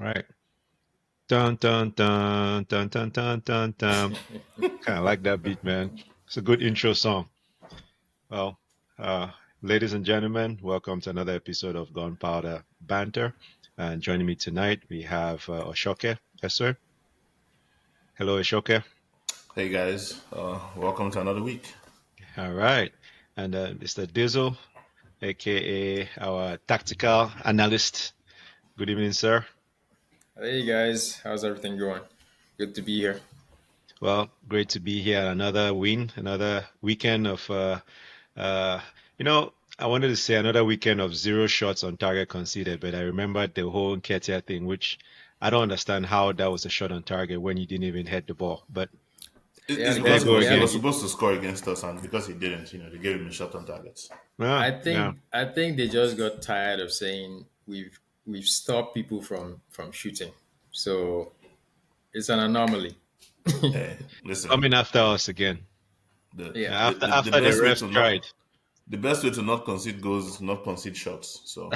All right. Dun dun dun dun dun dun dun dun. Kind of like that beat, man. It's a good intro song. Well, uh, ladies and gentlemen, welcome to another episode of Gunpowder Banter. And joining me tonight, we have Oshoke. Yes, sir. Hello, Oshoke. Hey guys, welcome to another week. All right. And Mr. Dizzle, aka our tactical analyst. Good evening, sir. Hey guys, how's everything going? Good to be here. Well, great to be here. Another win, another weekend of, uh, I wanted to say another weekend of zero shots on target conceded, but I remembered the whole Nketiah thing, which I don't understand how that was a shot on target when you didn't even hit the ball. But Yeah, It's there you because because go we he had. again. was supposed to score against us, and because he didn't, they gave him a shot on targets. Yeah, yeah. I think they just got tired of saying we've stopped people from shooting, so it's an anomaly. Hey, listen, Coming after us again. the, Yeah, the, After the, the after the best way refs to not tried. the best way to not concede goals is not concede shots. So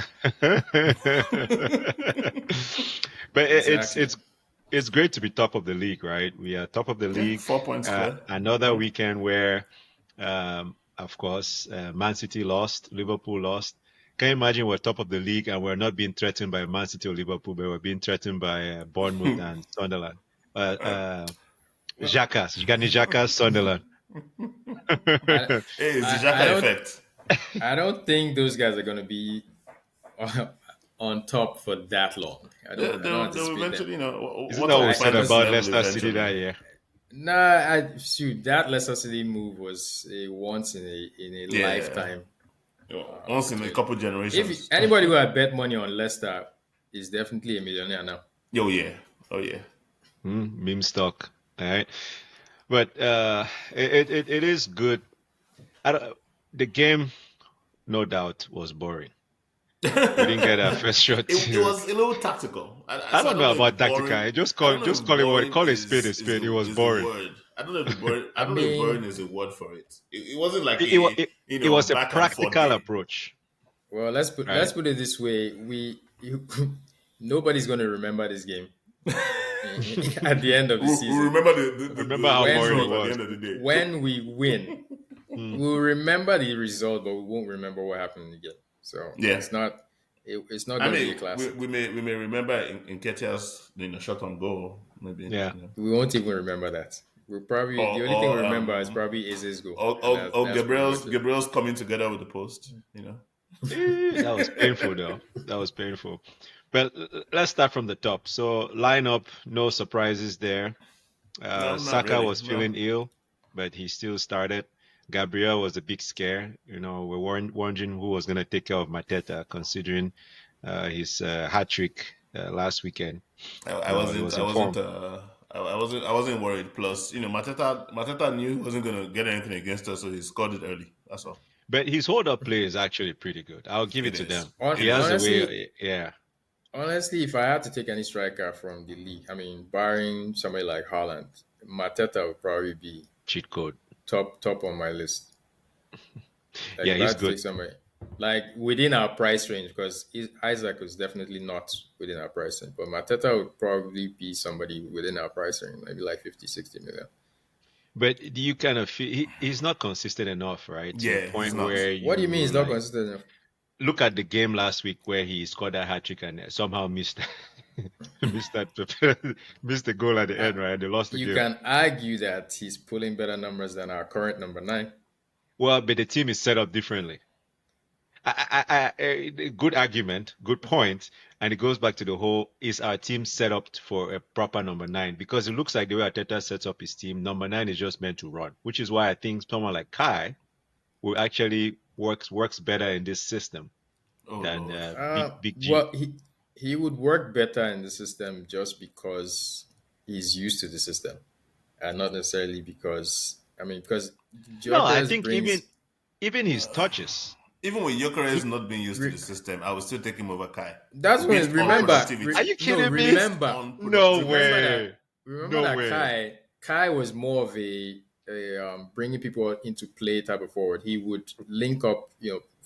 But it's exactly. it's it's great to be top of the league, right? We are top of the yeah, league. 4 points clear. Another weekend where, of course, Man City lost, Liverpool lost. Can you imagine we're top of the league and we're not being threatened by Man City or Liverpool, but we're being threatened by Bournemouth and Sunderland? Uh, Well, Granit Xhaka, Sunderland. I, hey, it's the I Xhaka don't effect. I don't think those guys are gonna be on top for that long. I don't They'll anticipate them. eventually, Isn't that water what will we said find its about Because level Leicester City eventually. that year? shoot, that Leicester City move was a once in a Yeah, lifetime. once in a Tweet. couple If generations. anybody who had bet money on Leicester is definitely a millionaire now. Oh yeah, oh yeah. Meme stock. All right. But it is good. I don't, the game, no doubt, was boring. We didn't get our first shot It to. was a little tactical. I So I don't don't know know if about tactical. I don't know Just if call it what boring call it spade a is spade. It was the boring. word. I don't know if the boring. I I don't know if boring mean, is a word for it. It wasn't like It, it, wa- a it, it was a back and forth practical game. approach, well, let's right? put it this way: nobody's going to remember this game at the end of the We season. remember Remember how the boring it When result at the was. end of the day. when we win, Hmm. we'll remember the result, but we won't remember what happened in the game. So Yeah, it's not I going to be a mean classic. we may remember in Ketia's shot on goal maybe Yeah. We won't even remember that. We'll probably the only thing we or remember is probably Aze's goal, and or that's pretty much it. Gabriel's coming together with the post. That was painful, though. That was painful. But let's start from the top. So lineup, no surprises there. No, not Saka really. was No. feeling ill, but he still started. Gabriel was a big scare. We weren't wondering who was going to take care of Mateta, considering his hat trick last weekend. He was in form. I wasn't worried. Plus, Mateta knew he wasn't gonna get anything against us, so he scored it early. That's all. But his hold-up play is actually pretty good. I'll give it It to is. them. It He has is. a Honestly, way. Yeah, if I had to take any striker from the league, I mean, barring somebody like Haaland, Mateta would probably be cheat code. top on my list. Like Yeah, if I he's had to good. take somebody like within our price range, because Isaac was definitely not within our price range, but Mateta would probably be somebody within our price range, maybe like 50, 60 million. But do you kind of feel he's not consistent enough, right? To the Yeah, he's point not. where What do you mean you he's not like consistent enough? look at the game last week where he scored that hat trick and somehow missed missed that missed the goal at the Uh, end, right? They lost the you game. can argue that he's pulling better numbers than our current number nine. Well, but the team is set up differently. Good argument, good point, and it goes back to the whole: is our team set up for a proper number nine? Because it looks like the way Arteta sets up his team, number nine is just meant to run, which is why I think someone like Kai will actually works better in this system Oh than Lord. Big G. Well, he would work better in the system just because he's used to the system, and not necessarily because because No, I Gyökeres think even brings. even his touches. Even with Gyökeres He, not being used to the Re, system, I would still take him over Kai that's when based on are productivity. you no kidding me? Based on No remember productivity. that way. remember No that way. Kai was more of a bringing people into play type of forward. He would link up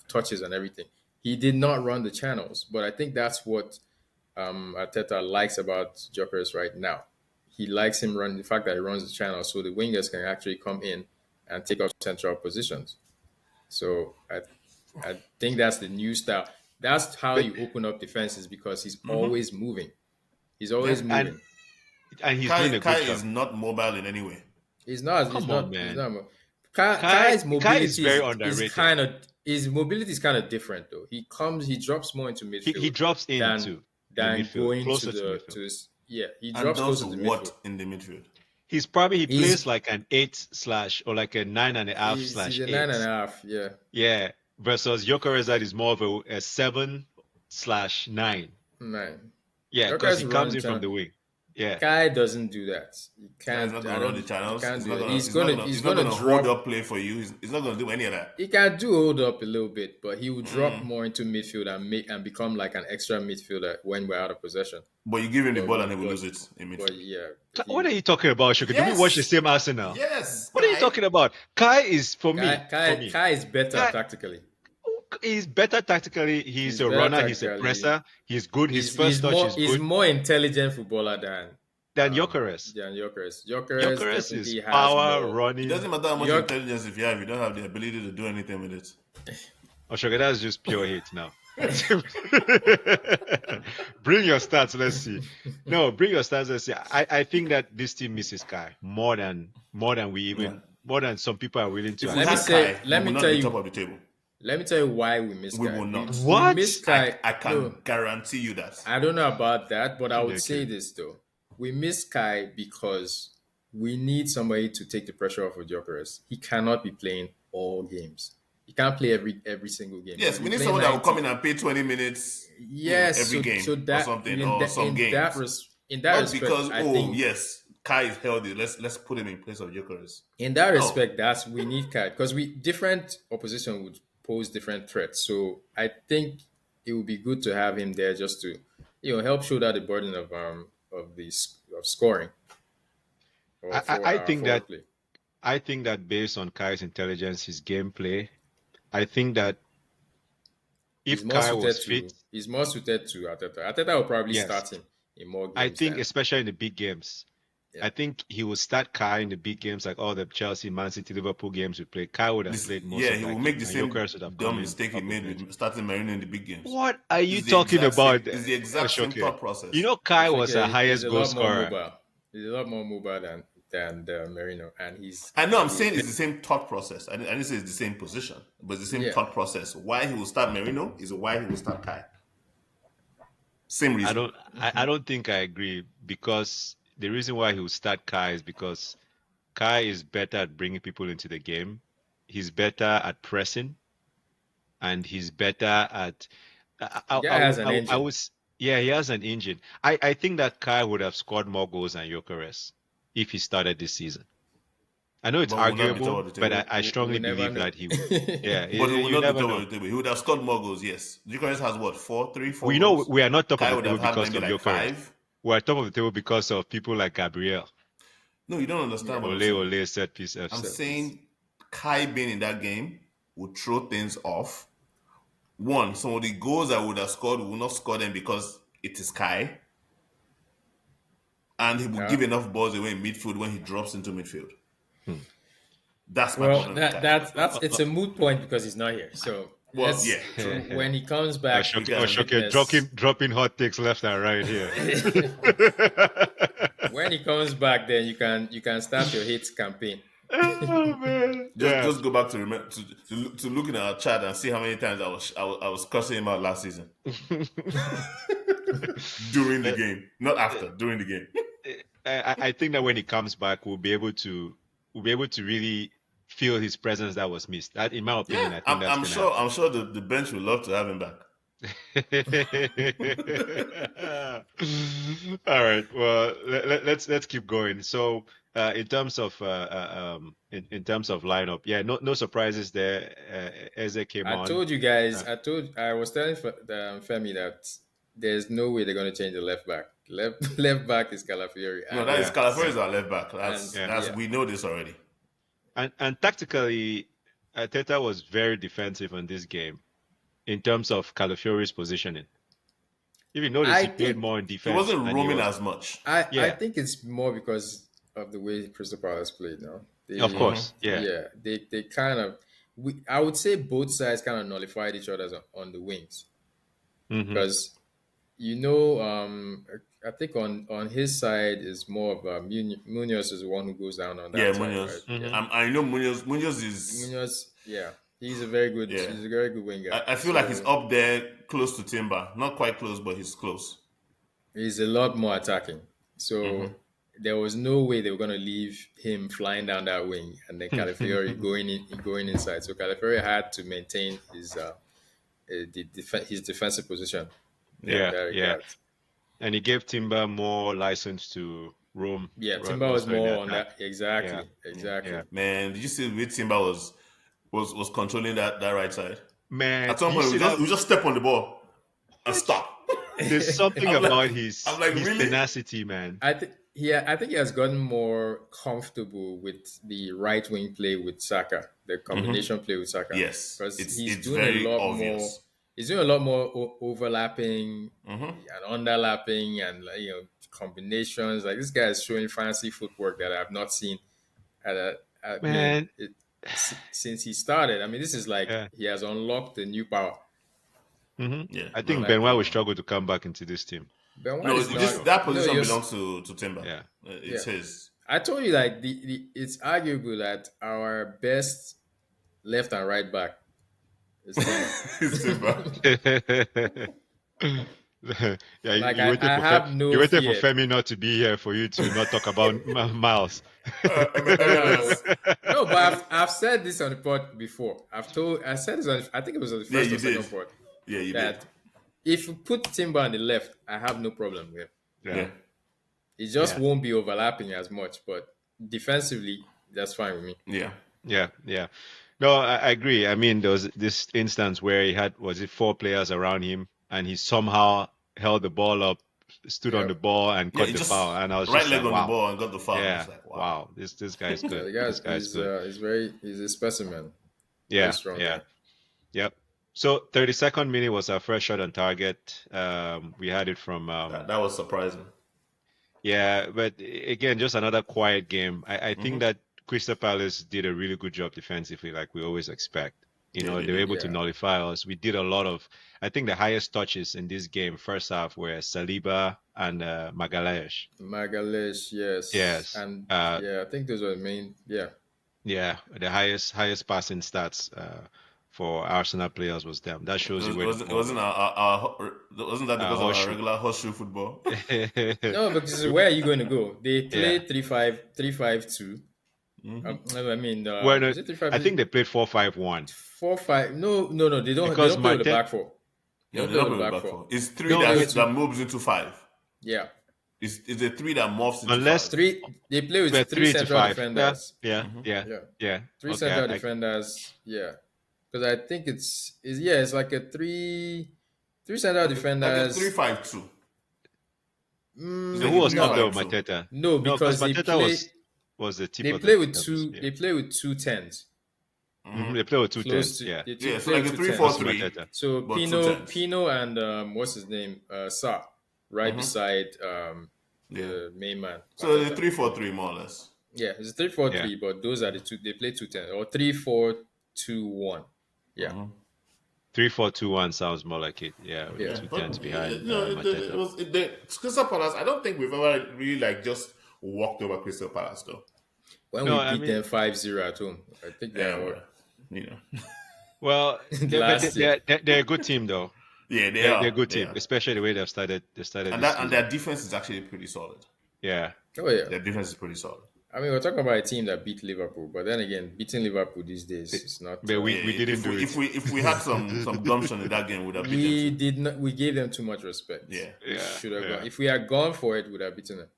touches and everything. He did not run the channels, but I think that's what Arteta likes about Gyökeres right now. He likes him run the fact that he runs the channel, so the wingers can actually come in and take up central positions. So I think that's the new style. That's how But you open up defenses because he's Mhm. always moving. He's Yeah. always and moving. he's doing a Kai good is job. not mobile in any way. He's not. He's Come on, not. He's man. not. Kai Kai's Kai is mobility very is underrated. kind of his mobility is kind of different though. He drops more into He midfield drops than into the than midfield, going to closer to the midfield. to his, yeah. He And drops does closer to the midfield. what in the midfield? He He's plays like an 8 slash or like a 9.5 he's slash a 8. 9.5. Yeah, Yeah. Versus Gyökeres that is more of a 7/9. 9. Yeah, because Joker's he comes run in from channel. the wing. Yeah. Kai doesn't do that. He Kai is can't. not I gonna run the don't. He channels. can't He's do not that. gonna. He's He's not gonna. gonna. He's He's not gonna gonna drop. hold up play for you. He's not gonna do any of that. He can do hold up a little bit, but he will drop Mm. more into midfield and become like an extra midfielder when we're out of possession. But you give him the But ball we- and he will but- lose it in But midfield. yeah, What are you talking about, Shoki? Do we watch the Yes. same Arsenal? Yes. What are you Kai. talking about? Kai is for me. Kai is better Kai- tactically. He's better tactically. He's a better runner. He's a tactically. presser. He's good. His He's, first he's touch more is he's good more intelligent footballer than Gyökeres. Gyökeres. Gyökeres Definitely is has power, more. running. It doesn't matter how much You're- intelligence if you don't have the ability to do anything with it. Oh, Shoki, that's just pure hate now. Bring your stats. Let's see. No, bring your stats. Let's see. I think that this team misses Kai more than we even Yeah. more than some people are willing to. If Let we me had say- Kai, let we me would not tell be you- top of the table. Let me tell you why we miss We Kai. will not. What? We miss Kai. I can No, guarantee you that. I don't know about that, but I would Okay. say this though. We miss Kai because we need somebody to take the pressure off of Gyökeres. He cannot be playing all games. He can't play every single game. Yes, He'll we be need playing someone that will 90. come in and play 20 minutes Yes, every game so that, or something, in or that, some in games. in that Not respect, because, I think yes, Kai is healthy. Let's put him in place of Gyökeres. in that No. respect, that's we need Kai because we different opposition would pose different threats. So I think it would be good to have him there just to help shoulder the burden of scoring. Or I think that forward play. I think that based on Kai's intelligence, his gameplay, I think that if Kai was fit, he's more suited to Arteta. Arteta will probably Yes. start him in more games. I think than- especially in the big games, Yeah. I think he will start Kai in the big games like all the Chelsea, Man City, Liverpool games we played. Kai would have played most Yeah, of he that will make game, the and same Gyökeres would have come dumb in mistake he off the made bench. with starting Marino in the big games. What are you It's the talking exact about? Same, it's the exact same Shoki? thought process. You know, Kai was Okay, the highest he's a goal lot more scorer. mobile. He's a lot more mobile than Merino, and he's. I know I'm saying it's the same thought process. I didn't say it's the same position, but it's the same Yeah. thought process. Why he will start Merino is why he will start Kai. Same reason. I don't think I agree because the reason why he would start Kai is because Kai is better at bringing people into the game. He's better at pressing, and he's better at. The guy has an I engine. was yeah, he has an engine. I think that Kai would have scored more goals than Gyökeres if he started this season. I know it's But we will not be arguable, top of the but table. I strongly We never believe know. that he would. Yeah, But he will you not never be top know. of the table. He would have scored more goals, yes. Gyökeres has what, 3, 4 We know goals? we are not top Kai of the would table have had because maybe of like Gyökeres. 5. We're top of the table because of people like Gabriel. No, you don't understand what I'm Ole saying. set piece. I'm set piece. saying Kai being in that game would throw things off. One, some of the goals I would have scored will not score them because it is Kai. And he will Yeah. give enough balls away in midfield when he drops into midfield. That's my Well, problem with Kai. that's it's a moot point because he's not here. So Well, let's- yeah, true. when he comes back, we can Shoki, witness- dropping hot takes left and right here. when he comes back, then you can start your hate campaign. Oh man. Just go back to looking at our chat and see how many times I was cursing him out last season during the game, not after, during the game. I think that when he comes back, we'll be able to really feel his presence that was missed. That, in my opinion, I think I'm, that's I'm gonna sure. I'm sure the bench would love to have him back. All right. Well, let's keep going. So, in terms of lineup, yeah, no surprises there. Eze came on. I told you guys. I was telling Femi that there's no way they're going to change the left back. Left back is Calafiori. No, that is Yeah. Calafiori is our left back. Yeah. We know this already. And tactically, Arteta was very defensive in this game in terms of Calafiori's positioning. If you notice, I he played think more in He defense wasn't than he roaming was. as much. I Yeah, think it's more because of the way Crystal Palace played now. of They course. Yeah. yeah, they kind of I would say both sides kind of nullified each other on the wings Hmm. because I think on his side is more of Munoz is the one who goes down on Yeah, that side, right? Munoz. Yeah. Hmm. I know Munoz. Munoz is Munoz, yeah, yeah. he's a very good winger. I feel like he's So up there close to Timber. Not quite close, but he's close. he's a lot more attacking. Hmm. So there was no way they were going to leave him flying down that wing and then Calafiori going inside. So Calafiori had to maintain his defensive position in Yeah. Yeah, that yeah. regard. And he gave Timber more license to roam Yeah, Timber was also in the more on attack. that. Yeah, Exactly. yeah. Man, did you see the way Timber was controlling that right side? Man, At some do you point, see that? we just step on the ball and What? stop. There's something I'm about like, I'm his like, his really? tenacity, man. I think he has gotten more comfortable with the right wing play with Saka, the combination play with Saka, Yes, because he's it's doing a very lot more. obvious. He's doing a lot more overlapping Hmm. and underlapping and combinations. Like this guy is showing fancy footwork that I've not seen. I mean, Man, since he started. I mean, this is like yeah. he has unlocked a new power. Yeah, I no, think Like Benoit will struggle to come back into this team. Ben White no, is For not. just sure. that No, position belongs to Timber. Yeah. It's Yeah. his. I told you like it's arguable that our best left and right back is Timber. It's Timber. Yeah, Like you waited I for have you no waited for fear. Femi not to be here for you to not talk about Miles. MLS. No, but I've said this on the pod before. I said this on I think it was on the Yeah, first you or did. second pod Yeah, you did. that if you put Timber on the left, I have no problem with him. Yeah. Yeah. It just Yeah. won't be overlapping as much, but defensively, that's fine with me. Yeah. Yeah. No, I agree. I mean, there was this instance where he had, was it 4 players around him, and he somehow held the ball up, stood on Yeah, the ball, and Yeah, caught he the just foul. And I was right just leg like, on the wow. ball and got the foul. Yeah. It's like, Wow. This guy's yeah, good. the guy This guy's good. he's a specimen. Yeah. Very strong Yeah. guy. Yep. So 32nd minute was our first shot on target. We had it from that was surprising. yeah, but again, just another quiet game. I think that Crystal Palace did a really good job defensively, like we always expect. You Yeah, know, they they were did. able to Yeah. nullify us. We did a lot of, I think the highest touches in this game, first half, were Saliba and Magalhaes. Magalish, yes. Yes. And Uh, yeah, I think those are the main. Yeah. yeah, the highest passing stats for Arsenal players was them. That shows you where the It ball wasn't wasn't that because of our horseshoe. regular horseshoe football? No, because where are you going to go? They play Yeah. 3-5-2. I mean, Well, no, is it 3-5? I think they played 4-5-1 4-5. No. They don't because play with the Martin. back four. Yeah, They they don't don't play play with the with back back four. four. It's three No, that moves into five. Yeah. It's a three that morphs into Unless five. They play with we're three 3 to central 5. defenders. Yeah. Yeah. Three Okay, central defenders. Yeah. Because I think it's like a three central Like a defenders. 3-5-2. Mm, So who was No. up there with No. Mateta? No, No, because because Mateta was the tip they of play the with tables. two Yeah. they play with 2 10s. They play with 2 Close 10s. to Yeah. they Yeah, so play like with a 2 10s. 3-4-3. Mateta. So But Pino 2 10s. Pino and what's his name? Sa right beside the main man. So it's a Mateta. 3-4-3 more or less. Yeah, it's a 3-4-3, but those are the two they play 2 10 or 3-4-2-1. Yeah. 3-4-2-1 sounds more like it. Yeah, with Yeah. the 2 10s behind it Mateta. was Crystal Palace. I don't think we've ever really like just walked over Crystal Palace though. When No, we I beat mean- them 5-0 at home. I think they Yeah, were you know. Well, Last year. they're a good team though. Yeah, They're a good They team, are. especially the way they've started. They started And this and season. their defense is actually pretty solid. Yeah. Oh yeah. Their defense is pretty solid. I mean, we're talking about a team that beat Liverpool, but then again, beating Liverpool these days is not. But we Yeah, didn't if do it. If we had some gumption in that game, we'd have beaten we them. did not. We gave them too much respect. Yeah. We Yeah, should have yeah. gone. If we had gone for it, we would have beaten them.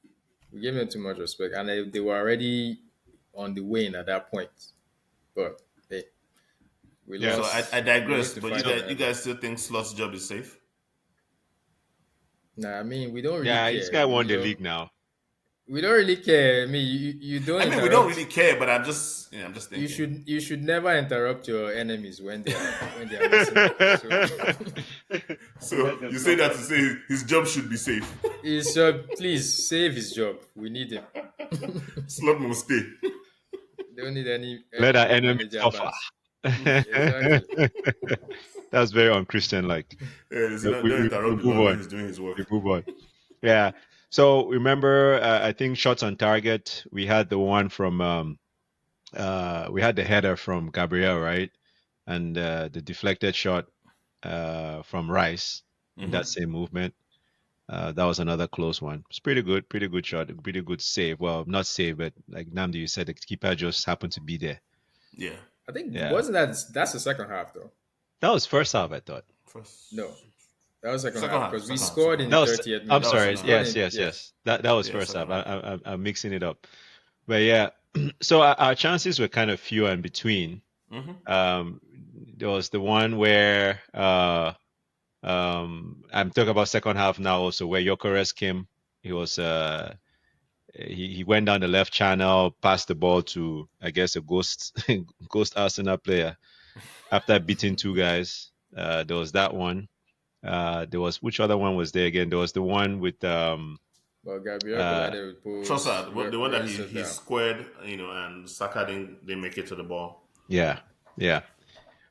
We gave them too much respect, and they were already on the win at that point. But hey, we Yeah. So lost. I digress. We But need to fight you that. guys still think Slot's job is safe? Nah, I mean, we don't really Yeah, care. this guy won We the don't- league now. We don't really care. I mean, you don't I mean, we don't interrupt. really care, but I'm just You thinking. should never interrupt your enemies when they are messing up. So So you say that to say his job should be safe. he's please save his job. We need him. Slot must stay. Don't need Let any our more enemies manager suffer. bans. Exactly. That's very unchristian like. Yeah, so We, don't we, we interrupt the move Lord when on. he's doing his work. We move on. Yeah. So remember, I think shots on target. We had the one from we had the header from Gabriel, right? And the deflected shot from Rice in that same movement. That was another close one. It's pretty good shot, pretty good save. Well, not save, but like Namdi, you said, the keeper just happened to be there. Yeah. I think Yeah, wasn't that's the second half though. that was first half, I thought. First, No, that was second second half half, because we second half, scored second in half. the That was. 30th I'm minute. That was We sorry. second half. scored Yes, in yes, yes. That was Yeah, first half. second half. I'm mixing it up. But yeah, so our chances were kind of few and between. There was the one where I'm talking about second half now also where Gyökeres came. He was he went down the left channel, passed the ball to I guess a ghost ghost Arsenal player after beating two guys. There was that one. There was which other one was there again? There was the one with But Gabriel uh collided with post. Trossard, the one that Rice was he down. squared, and Saka didn't make it to the ball. yeah, yeah.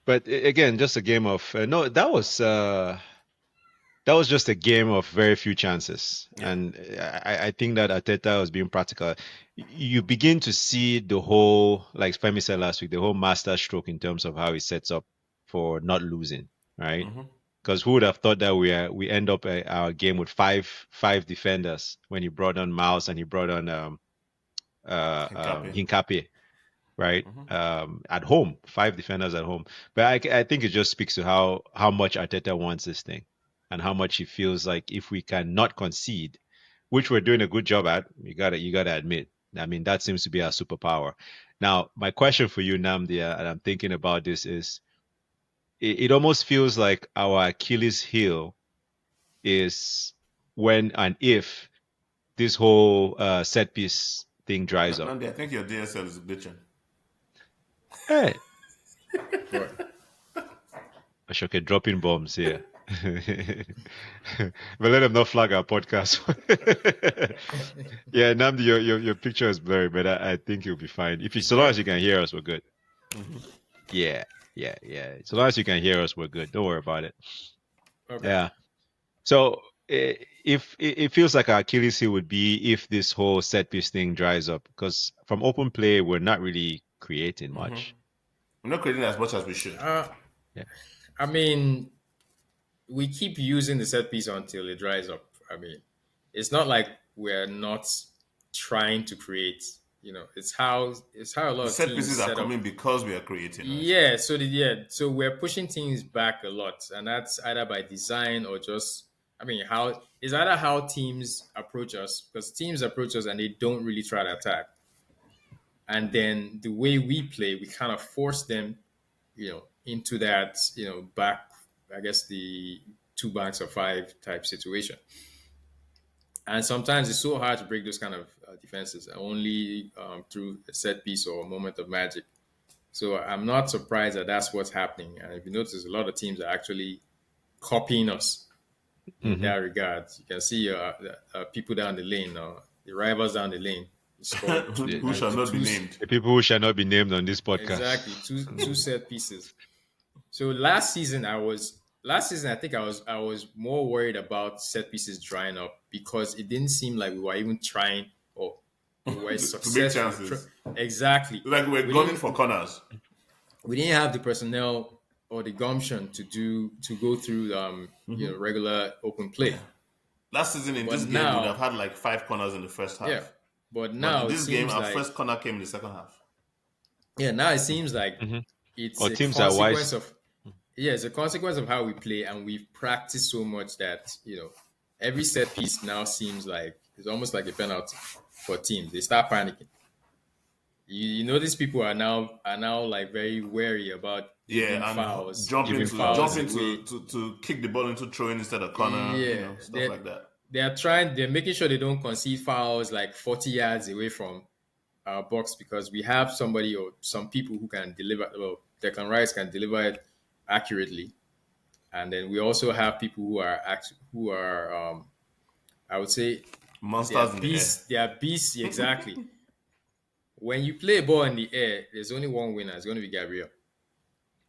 But again, just a game of no. That was just a game of very few chances, Yeah. and I think that Arteta was being practical. You begin to see the whole, like Femi said last week, the whole master stroke in terms of how he sets up for not losing, right? Because who would have thought that we end up our game with five defenders when he brought on Miles and he brought on Hincapié. Hincapié, right? At home, five defenders at home. But I think it just speaks to how much Arteta wants this thing and how much he feels like if we can not concede, which we're doing a good job at, you gotta admit. I mean, that seems to be our superpower. Now, my question for you, Namdia, and I'm thinking about this is it almost feels like our Achilles heel is when and if this whole set piece thing dries up. Nandi, I think your DSL is glitching. Hey, What? Ashoke dropping bombs here. But let them not flag our podcast. Yeah, Namdi, your picture is blurry, but I think you'll be fine. If you, so long as you can hear us, we're good. Yeah, yeah. So long as you can hear us, we're good. Don't worry about it. Okay. Yeah. So if it feels like our Achilles heel would be if this whole set piece thing dries up, because from open play we're not really creating much. We're not creating as much as we should. Yeah. I mean, we keep using the set piece until it dries up. I mean, it's not like we're not trying to create. It's how a lot The of set teams pieces are set up. coming because we are creating. Right? Yeah, so we're pushing things back a lot, and that's either by design or just, I mean, how it's either how teams approach us, because teams approach us and they don't really try to attack, and then the way we play, we kind of force them, into that, back, I guess the two backs of five type situation. And sometimes it's so hard to break those kind of defenses, only through a set piece or a moment of magic. So I'm not surprised that that's what's happening. And if you notice, a lot of teams are actually copying us in that regard. You can see people down the lane, the rivals down the lane, scored Who shall not be named? The people who shall not be named on this podcast. exactly two set pieces. So last season I think I was more worried about set pieces drying up because it didn't seem like we were even trying or we were To make successful. chances. Exactly. Like we're We gunning didn't- for corners. we didn't have the personnel or the gumption to go through regular open play. Last season in But this game, now- we'd have had like 5 corners in the first half. Yeah. But But now in it this game, seems our like first corner came in the second half. now it seems like it's Or a teams are consequence wise. of it's a consequence of how we play, and we've practiced so much that every set piece now seems like it's almost like a penalty for teams. They start panicking. You notice people are now like very wary about giving And fouls, jumping giving to fouls jumping away. to kick the ball into throwing instead of corner, Yeah, stuff like that. they're making sure they don't concede fouls like 40 yards away from our box because we have somebody or some people who can deliver. Well, Declan Rice can deliver it accurately, and then we also have people who are I would say they are Monsters in the air. beasts. They are beasts exactly. When you play a ball in the air, there's only one winner. It's going to be Gabriel.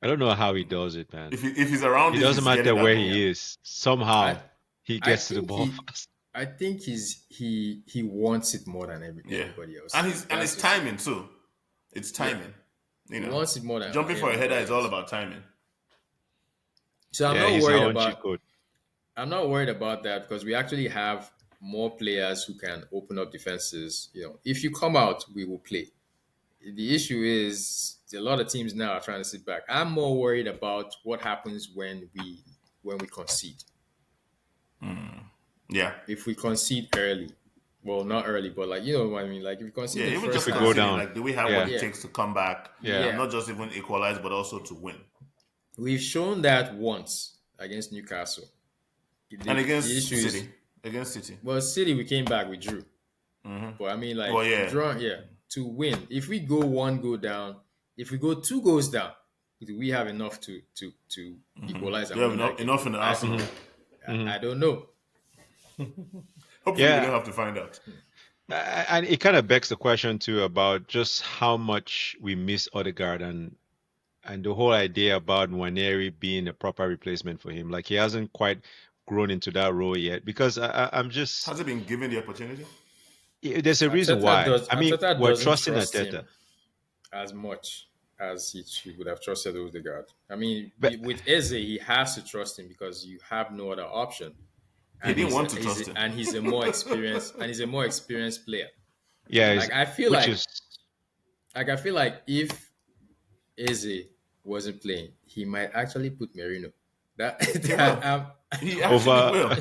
I don't know how he does it, man. If he's around, It it, doesn't he's matter getting that where ball. he is. Somehow I he I gets to the think ball he fast. I think he wants it more than Yeah, anybody else. and it's That's just- timing too. It's timing. He wants it more than jumping for a header anybody is all else. about timing. So I'm Yeah, not he's worried our own about cheat code. I'm not worried about that because we actually have more players who can open up defenses. If you come out, we will play. The issue is a lot of teams now are trying to sit back. I'm more worried about what happens when we concede. Yeah, If we concede early, well, not early, but like what I mean. Like if we concede yeah. the Even first just we half, go considering, down. like, do we have Yeah. what it Yeah. takes to come back? Yeah. And not just even equalize, but also to win. we've shown that once against Newcastle. And The against issue is- City, against City. Well, City, we came back, we drew. But I mean, like, Well, yeah. to win. If we go one goal down, if we go two goals down, do we have enough to equalize? And We have win that game? enough in the arsenal. I don't know. Hopefully, Yeah. we don't have to find out. And it kind of begs the question too about just how much we miss Odegaard and the whole idea about Nwaneri being a proper replacement for him. Like he hasn't quite grown into that role yet because I'm just Has he been given the opportunity? there's a reason why. I mean, Arteta we're doesn't trusting trust Arteta. him as much as he would have trusted Odegaard. I mean, But- with Eze, he has to trust him because you have no other option. He didn't he's want a- to he's trust a- him. and he's a more experienced player. Yeah, Like I feel which like is I feel like if Eze wasn't playing, he might actually put Merino. He actually Over- will.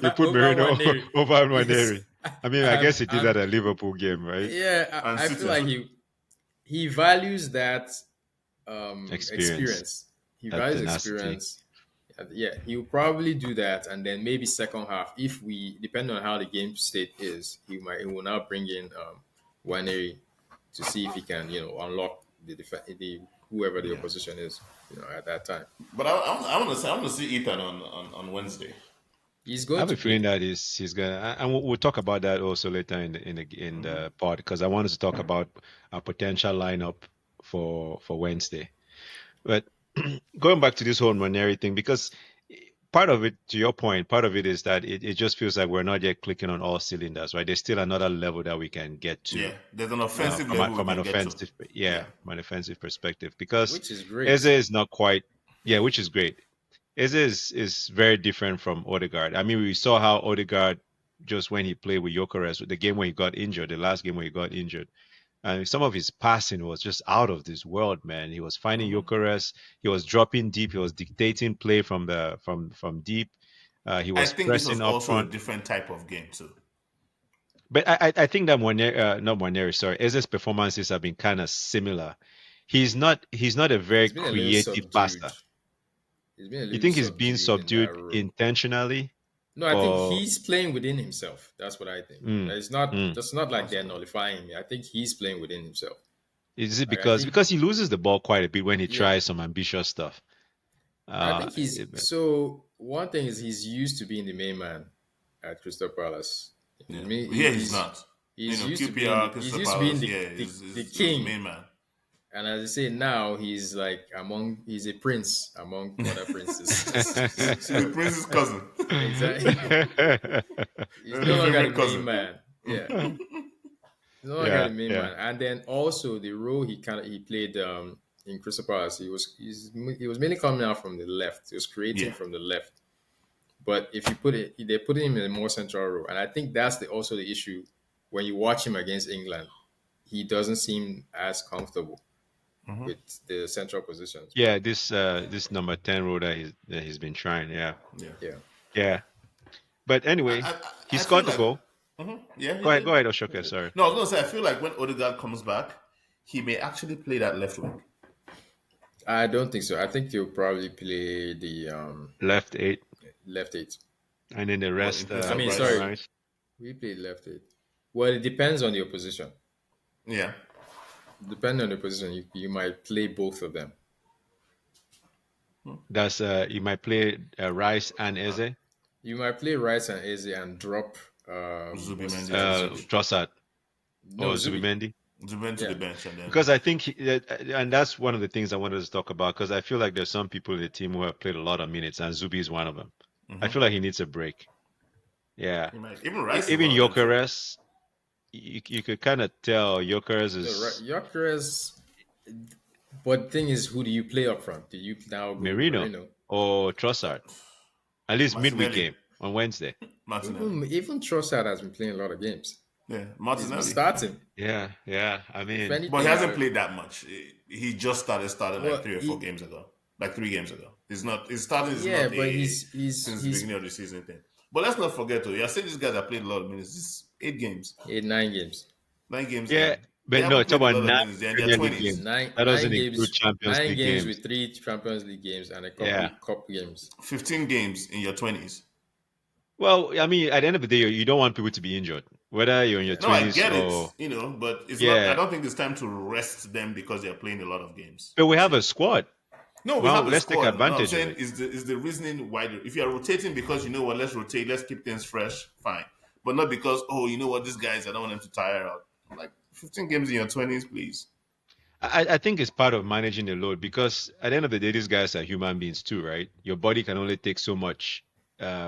he put Merino Nwaneri. over Nwaneri. I mean, I guess he did I'm- that at Liverpool game, right? Yeah, And I City. feel like he values that Experience. experience. He That values tenacity. experience. Yeah, he'll probably do that, and then maybe second half, if we depending on how the game state is, he will now bring in Nwaneri to see if he can unlock the whoever the opposition is at that time. But I want to see Ethan on Wednesday. He's I going have to a feeling that he's gonna, and we'll talk about that also later in the pod because I wanted to talk about a potential lineup for Wednesday. But going back to this whole Nwaneri thing, because part of it, to your point, part of it is that it just feels like we're not yet clicking on all cylinders, right? There's still another level that we can get to. Yeah, there's an offensive from, level from we an can get to. offensive, from an offensive perspective, because which is great. Eze is not quite, which is great. Eze is very different from Odegaard. I mean, we saw how Odegaard, just when he played with Gyökeres, the game when he got injured, the last game when he got injured, some of his passing was just out of this world, man. He was finding Gyökeres, he was dropping deep, he was dictating play from deep. He I was think this pressing was up also front. a different type of game too. But I think that not Nwaneri, sorry, Eze's performances have been kind of similar. He's not a very He's been a little creative subdued. passer. He's been a You little think he's being in subdued that role. intentionally? No, I or- think he's playing within himself. That's what I think. It's not. It's not like they're nullifying me. I think he's playing within himself. Is it Like, I because think- he loses the ball quite a bit when he Yeah. tries some ambitious stuff? I think he's so. One thing is he's used to being the main man at Crystal Palace. Yeah, I mean, he's not. He's used QPR, to being, Crystal he's used to being Palace, the he's king. the main man. And as I say now, he's like he's a prince among other princes. The prince's cousin. Exactly. He's no longer the Favorite main cousin. man. Yeah. He's no longer Yeah, the main yeah. man. And then also the role he played in Crystal Palace, he was mainly coming out from the left. He was creating Yeah. from the left. But if you they put him in a more central role. And I think that's also the issue when you watch him against England. He doesn't seem as comfortable with the central positions. Yeah, this number 10 role that he's been trying. Yeah, Yeah. But anyway, he I scored the feel goal. like- Yeah. Go ahead, Oshoke. Sorry. No, I was gonna say I feel like when Odegaard comes back, he may actually play that left wing. I don't think so. I think he'll probably play the Left 8. left eight. And then the What, in rest, place I of mean, Rice? sorry, Rice. we played left eight. Well, it depends on the opposition. Yeah. Depending on the position, you might play both of them. That's you might play Rice and Eze, You might play Rice and Eze and drop what's this Zubimendi to guy's the name? bench. Trossard No, or Zubi. Zubimendi. Zubimendi to Yeah. the bench, and then Because I think, and that's one of the things I wanted to talk about. Because I feel like there's some people in the team who have played a lot of minutes, and Zubi is one of them. I feel like he needs a break. Yeah, he might, even Rice is even one of them too. Gyökeres, you could kind of tell Gyökeres is Gyökeres. But the thing is, who do you play up front? Do you now go Merino Marino? or Trossard. At least midweek Martinelli. game on Wednesday. Martinelli. Even Trossard has been playing a lot of games. Yeah, He's been Martinelli. starting. Yeah. I If mean, anything, But he hasn't played that much. He just started Well, like 3 or 4 games ago. Like 3 games ago. He's not his starting is yeah, not but a he's since the beginning of the season thing. But let's not forget though, you're saying these guys have played a lot of minutes. This is 8 games. 9 games. 9 games. yeah, and they but no, haven't it's played a about lot of 9 minutes. They're in their Premier League 20s. games. Nine, That doesn't nine include games. Champions 9 League games games. with 3 Champions League games and a couple Yeah. cup games. 15 games in your 20s. Well, I mean, at the end of the day, you don't want people to be injured, whether you're in your No, I 20s get or. it, but it's Yeah. not. I don't think it's time to rest them because they're playing a lot of games. But we have a squad. No, we Well, have a let's take squad. No, I'm advantage of saying it. is the reasoning wider. If you are rotating because you know what, let's rotate, let's keep things fresh, fine. But not because you know what, these guys, I don't want them to tire out. I'm like 15 games in your 20s, please. I think it's part of managing the load because at the end of the day, these guys are human beings too, right? Your body can only take so much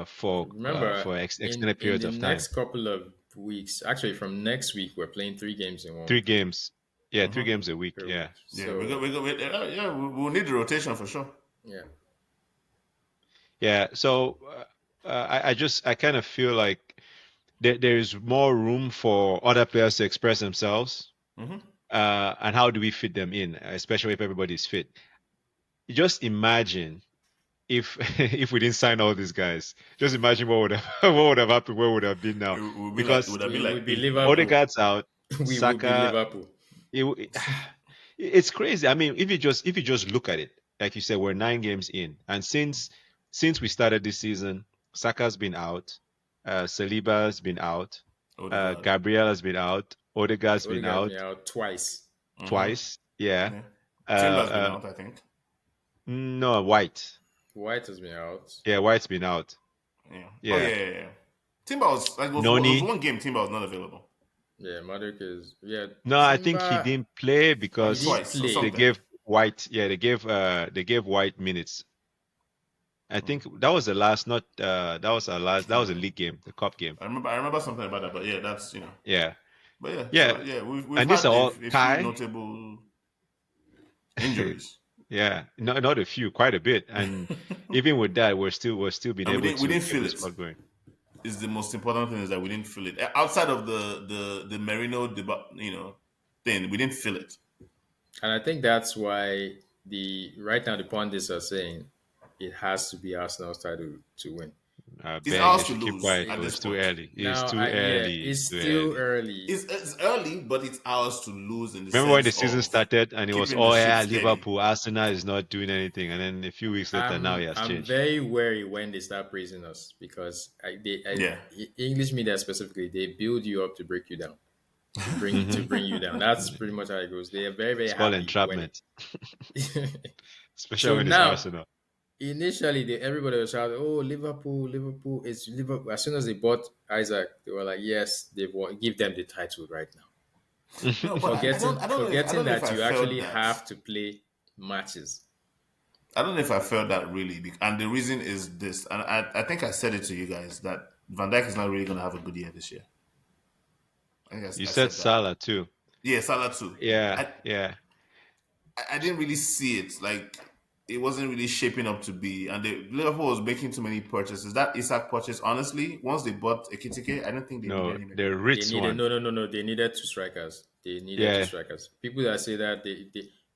for Remember, extended in periods the of time. next couple of weeks, actually from next week, we're playing 3 games in 1 3 week. games. Yeah, 3 games a week. per Yeah. week. Yeah, So, we'll need the rotation for sure. yeah. Yeah. So I kind of feel like there's more room for other players to express themselves. Mhm. And how do we fit them in, especially if everybody's fit? Just imagine if if we didn't sign all these guys. Just imagine what would have what would have happened, where would have been now. It would be Because would have We been would be like Liverpool. Odegaard's out, We would be Saka. Liverpool. It's crazy. I mean, if you just look at it, like you said, we're 9 games in, and since we started this season, Saka's been out, Saliba's been out, Odegaard. Gabriel has been out, Odegaard's been Odegaard's out been out twice. twice. Yeah. Timber's been out, I think. No, White. White has been out. Yeah, White's been out. Yeah. Yeah. Oh, yeah. Timber was like Noni. was one game Timber was not available. Yeah, Madrid is No, I think he Timber- didn't play because He didn't Twice or play. they something. gave White. Yeah, they gave White minutes. I think that was the last. Not that was our last. That was a league game, the cup game. I remember something about that, but yeah, that's Yeah. But yeah, Yeah. so, yeah, we've And had these are all a few Kai. notable injuries. Yeah, not a few, quite a bit. And even with that, we're still being And able we didn't to feel get the it. squad going. Is the most important thing is that we didn't feel it outside of the Merino thing. We didn't feel it. And I think that's why right now the pundits are saying it has to be Arsenal's title to win. It's Ben, ours you should to keep lose quiet. at It's this too point. early. It's Now, too yeah, early. it's too still early. early. It's early, but it's ours to lose in the Remember when the sense season of started and it was, keeping the ship yeah, steady. Liverpool, Arsenal is not doing anything. And then a few weeks later, now he has I'm changed. very wary when they start praising us because English media specifically, they build you up to break you down, to bring you down. That's pretty much how it goes. They are very, very It's called happy entrapment, when- especially So when it's now- Arsenal. Initially, everybody was shouting, "Oh, Liverpool! It's Liverpool!" As soon as they bought Isaac, they were like, "Yes, they want give them the title right now." No, but Forgetting I don't know if that I you felt actually that. have to play matches. I don't know if I felt that really, and the reason is this, and I think I said it to you guys that Van Dijk is not really going to have a good year this year. I think I You said said that. Salah too. Yeah, Salah too. Yeah. I didn't really see it. Like it wasn't really shaping up to be, and Liverpool was making too many purchases. That Isak purchase, honestly, once they bought Ekitike, I don't think they No, needed him. the They Ritz needed one. no. They needed 2 strikers. They needed Yeah. 2 strikers. People that say that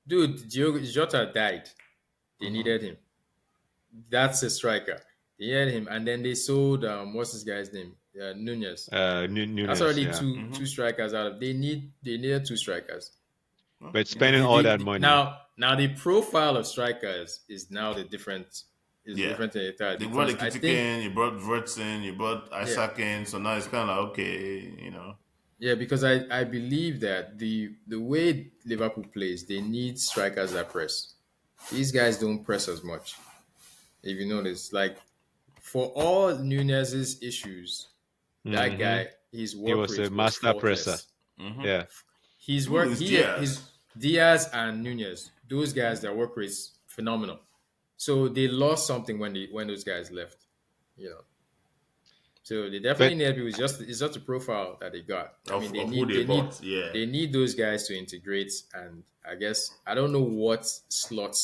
Jota died. They needed him. That's a striker. They needed him, and then they sold what's this guy's name? Nunez. Nunes, That's already yeah. two strikers out of. They needed 2 strikers. But spending all that money. Now the profile of strikers is now the different is Yeah. different entirely They brought because I Ekitike think in, you brought Verts in, you brought yeah, Isaac in, so now it's kind of like, okay, you know. yeah, because I believe that the way Liverpool plays, they need strikers that press. These guys don't press as much. If you notice, like for all Nunez's issues, that Hmm. guy, his He work was a rate was master presser. faultless. Mm-hmm. Yeah. His Even work, Luis his Diaz. Diaz and Nunez, those guys, their work rates phenomenal. So they lost something when those guys left. You know, so they definitely But need people. It's just a profile that they got. I mean, Of who they bought, yeah. they need those guys to integrate. And I guess I don't know what slot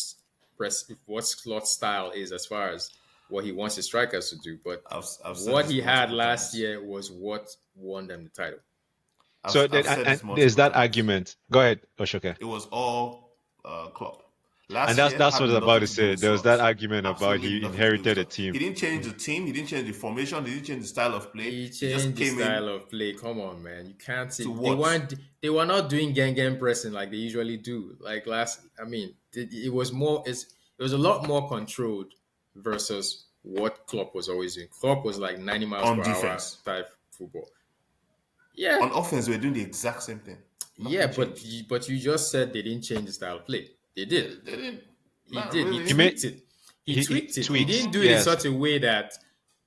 style is as far as what he wants his strikers to do, but I've said what this he had multiple last times. year was what won them the title. so I've then, said and this there's multiple that times. argument. Go ahead, Oshoke. It was all Klopp. And Last that's year that's had what I was about nothing to to do say. with There was that slots. argument about Absolutely he nothing to do with inherited a slots. team. He didn't change the team. He didn't change the formation. He didn't change the style of play. He He just changed the came in style of play. Come on, man. You can't to see what? they were not doing gang pressing like they usually do. Like last I mean, it was it was a lot more controlled versus what Klopp was always doing. Klopp was like 90 miles On per hour defense. type football. Yeah. On offense, we're doing the exact same thing. Yeah, Nothing changed. but you just said they didn't change the style of play. They did. They didn't. He Not did. He He really. made tweaked it. He he tweaked it. He tweaks. didn't do it in Yes. such a way that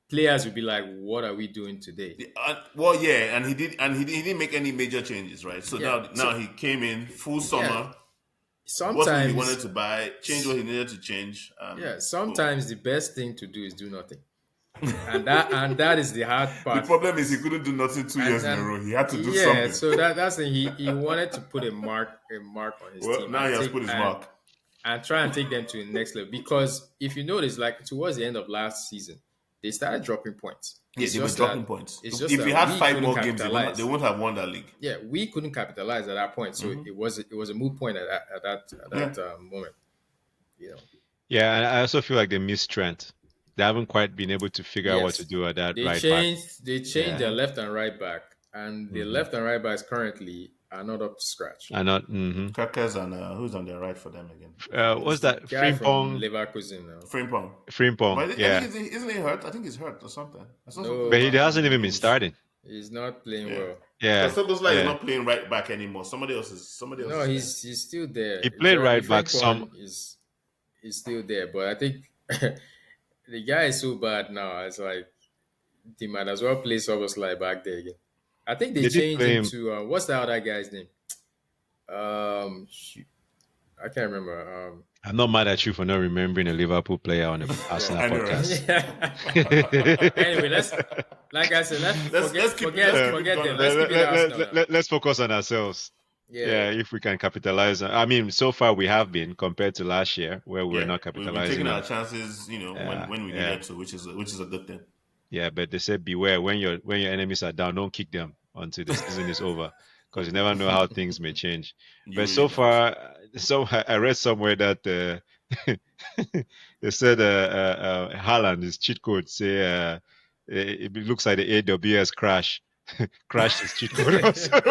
players would be like, "What are we doing today?" Well, yeah, and he didn't make any major changes, right? So Yeah. now he came in full Yeah. summer, bought what he wanted Sometimes, to buy, changed what he needed to change, and yeah. boom. Sometimes the best thing to do is do nothing, and that is the hard The part. problem is he couldn't do nothing 2 years in a And row. He had to do yeah, something. so that's the he wanted to put a mark on his Well, team now and he has take put his mark. and try and take them to the next level. Because if you notice, like towards the end of last season, they started dropping points. Yeah, It's they were just dropping that points. it's just If he that had we five couldn't more games, capitalize. they won't have won that league. Yeah, we couldn't capitalize at that point. So it was a moot point at that moment. You know. Yeah, and I also feel like they missed Trent. They haven't quite been able to figure out what to Yes, do at that they right back. changed Yeah. their left and right back, and the left and right backs currently are not up to scratch. I not. Crackers and who's on their right for them again? What's that? Guy from Frimpong. Leverkusen now. Frimpong. Frimpong. But Yeah, isn't he hurt? I think he's hurt or something. I saw something No, but he about hasn't even been news. starting. he's not playing Yeah. well. Yeah, Because Szoboszlai is yeah. not playing right back anymore. Somebody else No, is he's still there. He played Jeremy right back some. Frimpong is still there, but I think the guy is so bad now. It's like they might as well play Soboslai back there again. I think they They did changed play him him. to what's the other guy's name? Shoot, I can't remember. I'm not mad at you for not remembering a Liverpool player on the Arsenal I know, right? podcast. Anyway, like I said, Let's keep forget it them. going. Let's keep it Arsenal now. Let's focus on ourselves. Yeah, if we can capitalize. I mean, so far we have been compared to last year where we were not We've been capitalizing. taking our on- chances, Yeah, when we yeah. needed to, which is a good thing. Yeah, but they said beware when your enemies are down, don't kick them until the season is over, because you never know how things may change. You But really so don't. far, I read somewhere that they said Haaland, his cheat code say it looks like the AWS crashed his cheat code also.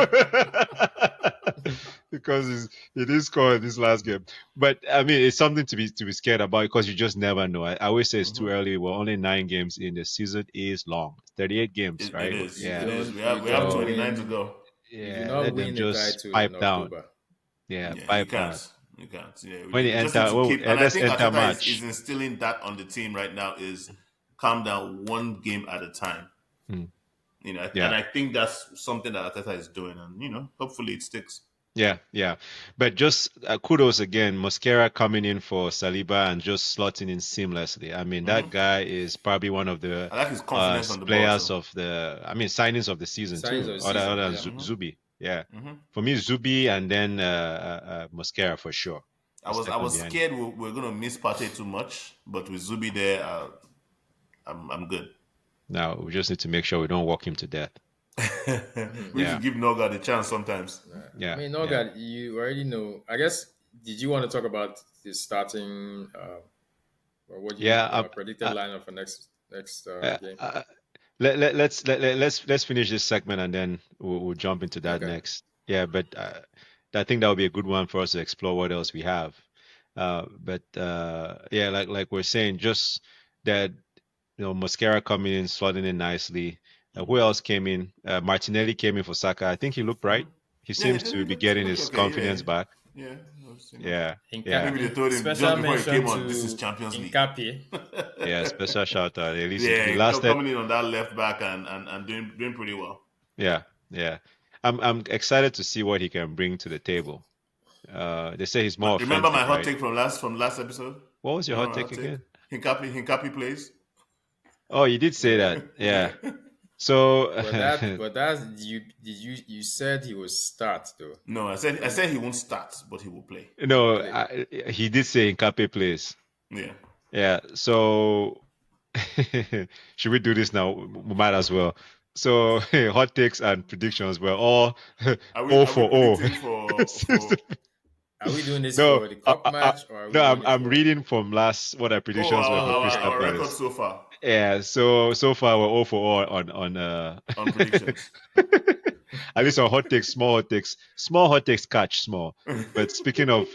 Because he didn't score in this last game. But I mean, it's something to be scared about because you just never know. I always say it's too early. We're only 9 games in. The season is long, 38 games, right? It is. Yeah, It is. We You have don't 29 to win- go. If you yeah. not Let them win the just title pipe in down. October, Yeah, Yeah, you pipe down. can't. You can't. Yeah, When you just enter, need to keep, and I let's think enter Arteta match. is instilling that on the team right now. Is calm down one game at a time. Hmm. And I think that's something that Arteta is doing, and hopefully it sticks. Yeah. But just kudos again, Mosquera coming in for Saliba and just slotting in seamlessly. I mean, that guy is probably one of the I like his confidence on the ball. players too. of signings of the season Signings too. of the Other season, than yeah. Zubi. Yeah. Mhm. For me, Zubi and then Mosquera for sure. I was Second behind. scared we're gonna miss Partey too much, but with Zubi there, I'm good. Now we just need to make sure we don't walk him to death. We Yeah. should give Noga the chance sometimes. Yeah. I mean, Norgard, you already know. I guess. Did you want to talk about the starting or what you predicted lineup for next game? Let's finish this segment and then we'll jump into that Okay. next. Yeah, but I think that would be a good one for us to explore what else we have. But yeah, like we're saying, just that Mosquera coming in, slotting in nicely. Who else came in? Martinelli came in for Saka. I think he looked Mhm. right. He Yeah, seems to be he getting looked his okay. Yeah, confidence back. yeah. I've seen him. Yeah, Inca- yeah, Maybe they told him just Special before he mention came on, this is to Champions League. Incapié. yeah. Special shout out. At least he Yeah, lasted. coming in on that left back and doing pretty well. Yeah, yeah. I'm excited to see what he can bring to the table. They say he's more Remember my offensive, hot right? take from last episode? What was your hot Remember my take hot take? again? Hinkapi plays. Oh, you did say that. Yeah. Yeah. So But that's you said he was start though. No, I said he won't start, but he will play. no, Play. he did say Nkape plays. Yeah. Yeah. So should we do this now? We might as well. So hot takes and predictions were all Are we 0 are we for 0. predicting for Are we doing this No, for the cup match or are we no, doing it I'm for? reading from what our oh predictions were our for Oh, our, okay. Crystal our record Palace. so far Yeah, so far we're 0 for 0 on on predictions? at least on hot takes, small hot takes catch small. But speaking of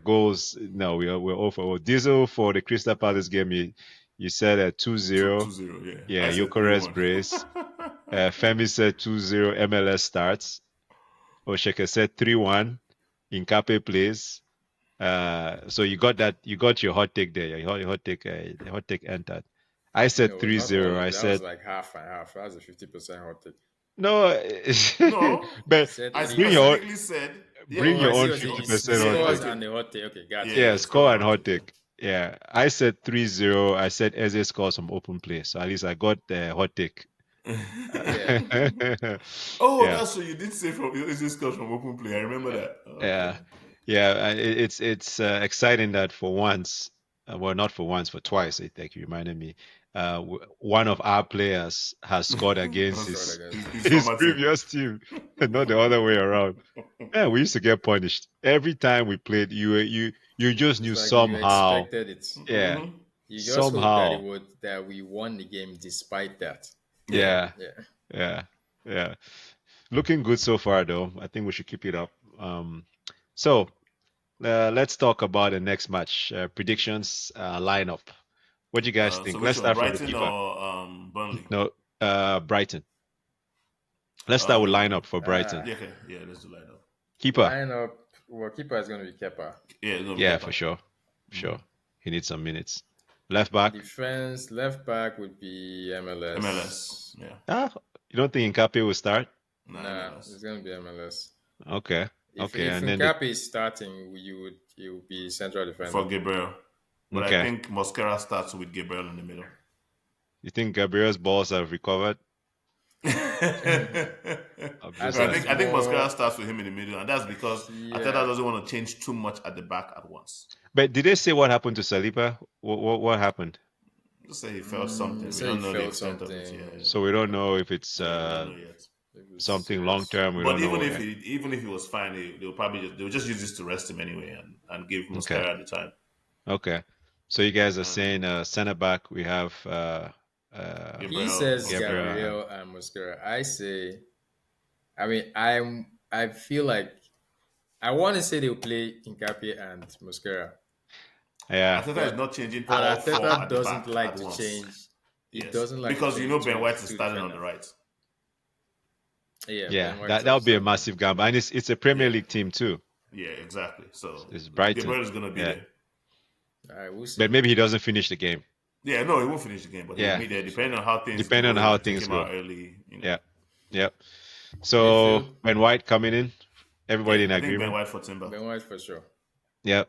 goals, no, we're 0 for 0. Diesel for the Crystal Palace game, you said 2-0. 2-0, yeah. Yeah, I said Gyökeres 3-1. brace. Femi said 2-0 MLS starts. Osheke said 3-1. Incape plays. So you got that. You got your hot take there. Your hot take entered. I said No, not all 3-0. of I it. That was said like half and half. That was a 50% hot take. no, No, You but said I bring your specifically said bring Oh, I your see own what you're saying. You 50% hot scores take. and the hot take. Okay, gotcha. Yeah, Yeah, it's score for and hot hot take. take. Yeah, I said 3-0. I said Eze scores from open play. So at least I got the hot take. Yeah. Oh, Yeah, that's what you did say from is this comes from open play. I remember that. yeah, Okay. yeah. It's exciting that for once, well, not for once, for twice. I think you reminded me. One of our players has scored against That's Scored against his his former team. previous team, and not the other way around. Yeah, we used to get punished every time we played. You just It's knew like you somehow. expected it. Yeah, Mm-hmm. You just hope somehow. that we won the game despite that. Yeah. Yeah, Yeah. yeah, yeah. Looking good so far, though. I think we should keep it up. So let's talk about the next match predictions lineup. What do you guys So think? which Let's one, start from the Brighton keeper. or Burnley? No, Brighton. Let's start with Um, lineup for Brighton. yeah, okay. Yeah, let's do lineup. Keeper. Lineup. Well, keeper is going to be Kepa. Yeah, it's gonna be Yeah, Kepa. for sure. Sure. He needs some minutes. Left back. Defense. Left back would be MLS. MLS. Yeah. You don't think Nkape will start? Nah, Nah, MLS. it's going to be MLS. Okay. If And then Nkapi is starting, it would be central defender. For Gabriel. But Okay. I think Mosquera starts with Gabriel in the middle. you think Gabriel's balls have recovered? I Just think more- Mosquera starts with him in the middle, and that's because Yeah. Arteta doesn't want to change too much at the back at once. But did they say what happened to Saliba? What happened? Just say he felt something. We say don't he know the felt extent of it. something. Yeah. So we don't know if it's We don't know yet. It was something serious. long term. We But don't know. even if he was fine, they'll just use this to rest him anyway and give Mosquera the time. Okay. So you guys are saying center back we have He Gabriel. says Gabriel. Gabriel and Mosquera. I say, I mean, I feel like I want to say they'll play Nkapi and Mosquera. yeah. Arteta is not changing all And four Arteta at the doesn't back like at to once. change. He Yes. doesn't like because to you know change Ben White is between two starting on the defenders. right. Yeah, Ben White that would be a also- massive gamble, and it's a Premier League team too. Yeah, exactly. So It's Brighton. Gabriel is gonna be Yeah. there. All right, we'll see. But maybe he doesn't finish the game. Yeah, no, he won't finish the game, but Yeah. he'll be there depending on how things Depending go. on how They might take things him go. out early. You know. Yeah, yep. So Midfield. Ben White coming in, everybody in I think Ben agreement. White for Timber. Ben White for sure. Yep.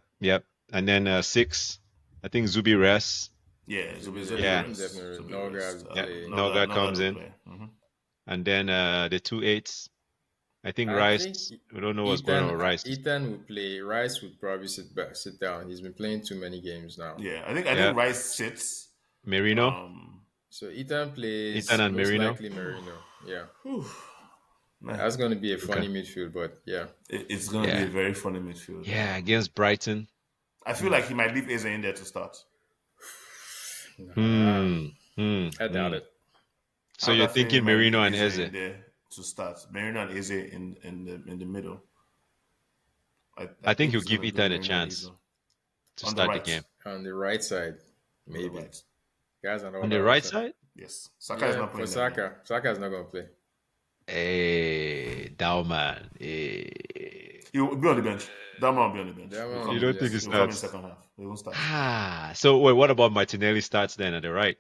And then 6, I think Zubi Res, Yeah, Zubi Yeah. Definitely. Zubi Norgard rest. will play. Norgard comes will in. play. Mhm. and then the 2 8s. I think I Rice. think We don't know what's going on with Rice. Ethan would play. Rice would probably sit down. He's been playing too many games now. Yeah, I think Yeah. Rice sits. Merino. So Ethan plays. Ethan and most Merino? likely Merino. Yeah, Man, that's going to be a funny midfield. But yeah, it's going to Yeah. be a very funny midfield. Yeah, against Brighton. I feel like he might leave Eze in there to start. I doubt it. So I you're have that feeling thinking he might Merino leave and Eze Eze? in there to start. Merino and Eze in the middle. I think he'll he's give gonna Ethan a Merino and chance. Eze. to On the start the right. game. On the right side, On the maybe. right. Guys are not On the that right option. side? Yes. Saka is Yeah, not for playing that game. Saka. Saka is not going to play. Hey, Dowman. Hey. He will be on the bench. That man will be on the bench. That He'll one come You will in. don't be, think yes. it He'll come in starts? second half. He won't start. Ah, so wait, what about Martinelli starts then at the right?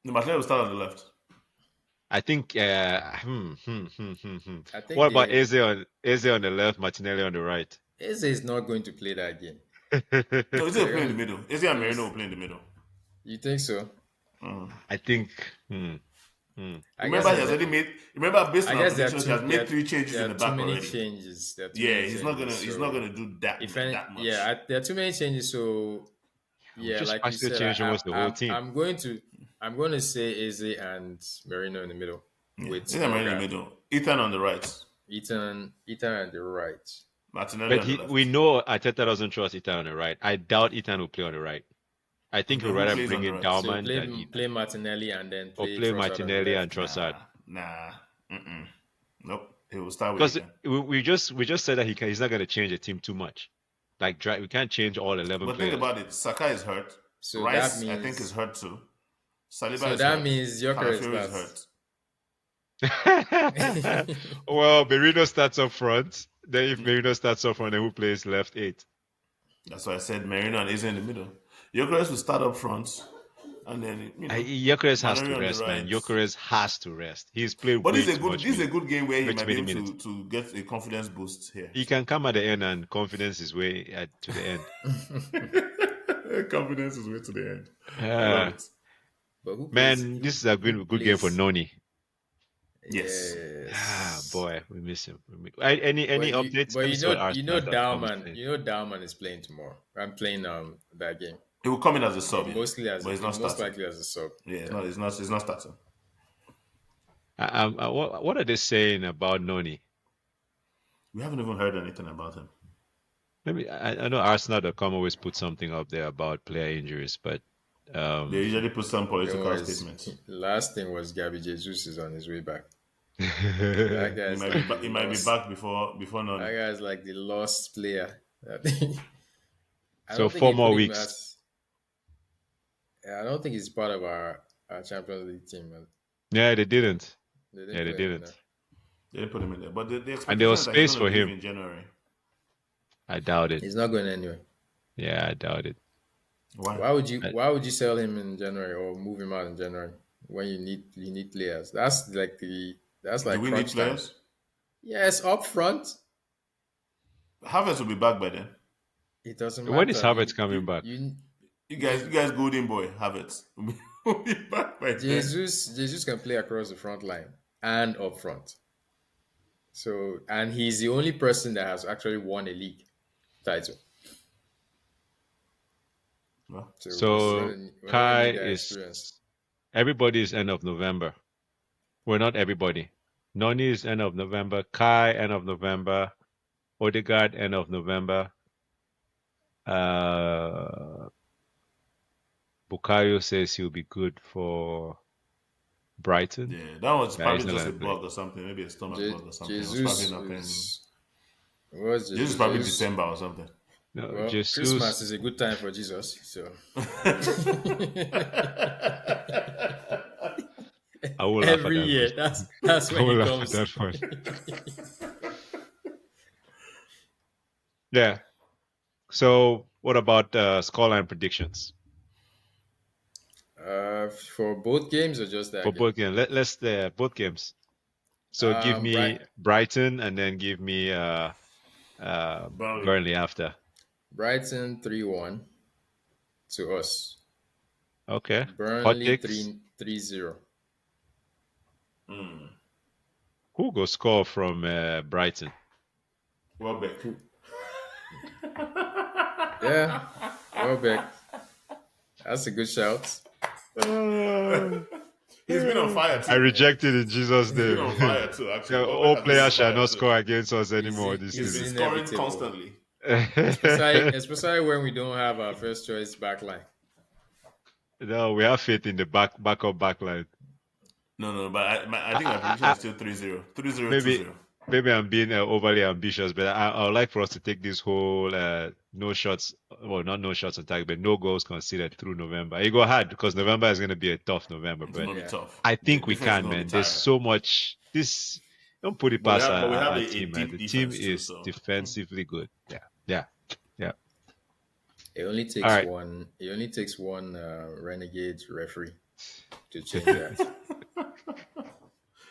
The Martinelli will start on the left. I think. I think What about they Eze on the left, Martinelli on the right? Eze is not going to play that game. No, Eze will play in the middle. Eze and Yes. Merino will play in the middle. You think so? I think. I Remember, guess he has already made. Remember, based I on our guess there are predictions, he has made 3 changes there in are the too back many already. changes. There are too Yeah, many he's not gonna. changes, He's so not gonna do that. if any, that much. there are too many changes. So yeah, just like you partially said, change almost the whole team. I'm going to say Eze and Merino in the middle with Eze and Merino in the Odegaard. middle. Ethan on the right. Ethan on the right. Martinelli But on the left. we know Arteta doesn't trust Ethan on the right. I doubt Ethan will play on the right. I think he'll Who rather plays bring on the in right? So Dowman than Ethan. play Martinelli and then Or play play Trossard Martinelli on and the left. Trossard. Nah. Nope. He will start with Because Ethan. we just said that he's not going to change the team too much. Like we can't change all 11 But players. think about it. Saka is hurt. So Rice, that means I think, is hurt too. Saliba so is that hurt. means Gyökeres Calafiori is starts. hurt. Well, Merino starts up front. Then if Merino starts up front, then who plays left 8? That's why I said Merino and Eze in the middle. Gyökeres will start up front, and then Gyökeres has to Manuel on the rest, man. right. Gyökeres has to rest. He's played But way this is a too good. much. This is a good game where he way too might be many able minutes. to get a confidence boost here. He can come at the end and confidence his way to the end. Confidence is way to the end. I Ah, love it. But who plays- man, who- this is a who good game for plays- Noni. Yes. Ah, boy, we miss him. Any updates? But Let me see what Arsenal.com is Dowman. saying. You know Dowman is playing tomorrow. I'm playing that game. He will come in as a sub, yeah. Mostly as but he's not most starting. likely as a sub. Yeah, it's not starting. What are they saying about Noni? We haven't even heard anything about him. I know Arsenal.com always put something up there about player injuries, but They usually put some political There was- statements. Last thing was Gabby Jesus is on his way back. yeah, That He guy's might, like be, the he might be lost- back before none. That guy's like the lost player. I So don't think 4 he more put him weeks. I don't think he's part of our Champions League team. Man. they didn't. They didn't Yeah, they put him in didn't. there. They didn't put him in there, but the expectation And there was is that space he's gonna for leave him. in January. I doubt it. He's not going anywhere. Yeah, I doubt it. Why? Why would you sell him in January or move him out in January when you need players? That's like Do we need crunch time. players? Yes, up front. Havertz will be back by then. It doesn't matter. When is Havertz coming back? You guys, golden boy, Havertz will be back by then. Jesus can play across the front line and up front. So, and he's the only person that has actually won a league title. Well, So we Kai need that is experience. everybody is end of November. Well, not everybody. Noni is end of November. Kai end of November. Odegaard end of November. Bukayo says he'll be good for Brighton. yeah, that was Yeah, probably he's not just a gonna play. bug or something, maybe a stomach bug or something. It was Jesus probably nothing. was This is probably December or something. No, Well, Jesus. Christmas is a good time for Jesus. So I will laugh every at that year, one. that's I when will he laugh comes. at that one. Yeah. So, what about scoreline predictions For both games or just that for game? both games? Let's both games. So, give me Brighton and then give me Burnley after. Brighton 3-1 to us. Okay. Hot Burnley takes. 3-0. Who go score from Brighton? Welbeck. Yeah, Welbeck. That's a good shout. He's been on fire too. I rejected in Jesus' He's been on name. fire too. Actually, Yeah, Welbeck all has been players on shall fire not too. score against us anymore this He's season. He's scoring inevitable. constantly. Especially when we don't have our first choice back line. No, we have faith in the back line. No, but I think my prediction is still 3-0. 3-0, Maybe 2-0. maybe I'm being overly ambitious, but I would like for us to take this whole no shots well, not no shots on target, but no goals conceded through November. It go hard because November is going to be a tough November, It's but gonna be Yeah. tough. I The think we defense is can, gonna be man. There's tired. so much. This don't put it But past we have our a team, man. deep The team defense too, is so defensively good. Yeah, yeah, yeah. It only All takes right. one. It only takes one renegade referee to change that.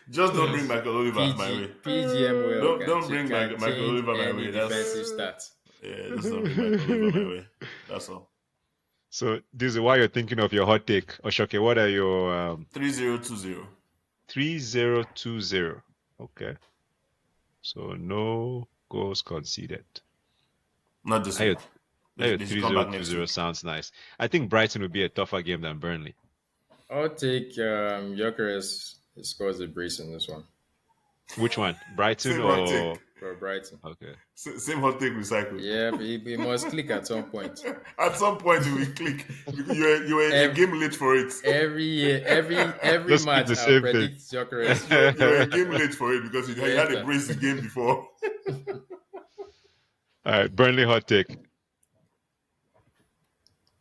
just don't bring Michael Oliver my way. PGM will Don't bring can Michael change Oliver my any way. defensive stats. Yeah, just don't bring Michael Oliver my way. That's all. So this is why you're thinking of your hot take. Oshoke, what are your 3020. 3020? Okay. So no goals conceded. Not this Ayo, week. They should come back next 3020 week. sounds nice. I think Brighton would be a tougher game than Burnley. I'll take Gyökeres scores a brace in this one Which one? Brighton Same hot or take. for Brighton. okay. Same hot take recycled. Yeah, he must click at some point. At some point you will click. You were a game late for it. Every year, every Let's keep match, the I'll same predict Gyökeres. You were a game late for it because you had a brace the game before. All right, Burnley hot take.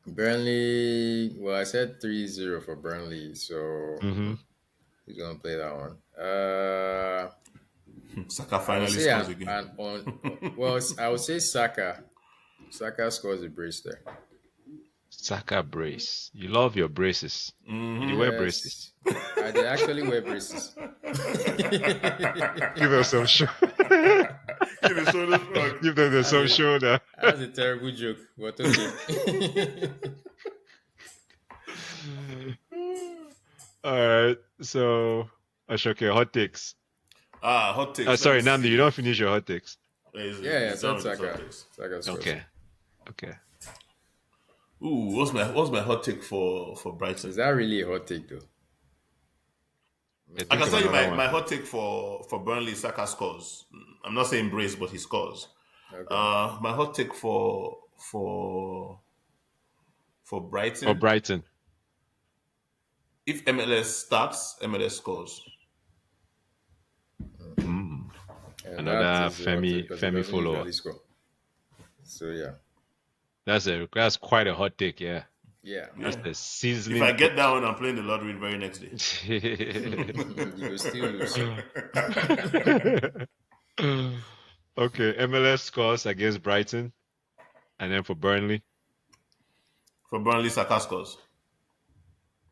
Burnley, well, I said 3-0 for Burnley, so Mm-hmm. he's going to play that one. Saka I would finally say scores again. I would say Saka. Saka scores a brace there. Saka brace. You love your braces. You wear Yes. braces. They actually wear braces. Give them some show. Give a shoulder shrug. Give them some shoulder. That's a terrible joke, but okay. All right. So, Ashoke, hot takes. Hot takes. Sorry, Namdi, you don't finish your hot takes. Yeah, so Saka. Saka scores. Okay. Okay. Ooh, what's my hot take for Brighton? Is that really a hot take, though? I can tell you another one. my hot take for Burnley. Saka scores. I'm not saying brace, but he scores. Okay. My hot take for Brighton. Or Brighton. If MLS starts, MLS scores. And Another that is a hot Femi- take 'cause he Femi doesn't follower. usually score. So, yeah. That's quite a hot take, yeah. Yeah. That's the sizzling. If I get that one, I'm playing the lottery the very next day. You will still lose. Okay, MLS scores against Brighton, and then for Burnley, For Burnley, Saka scores.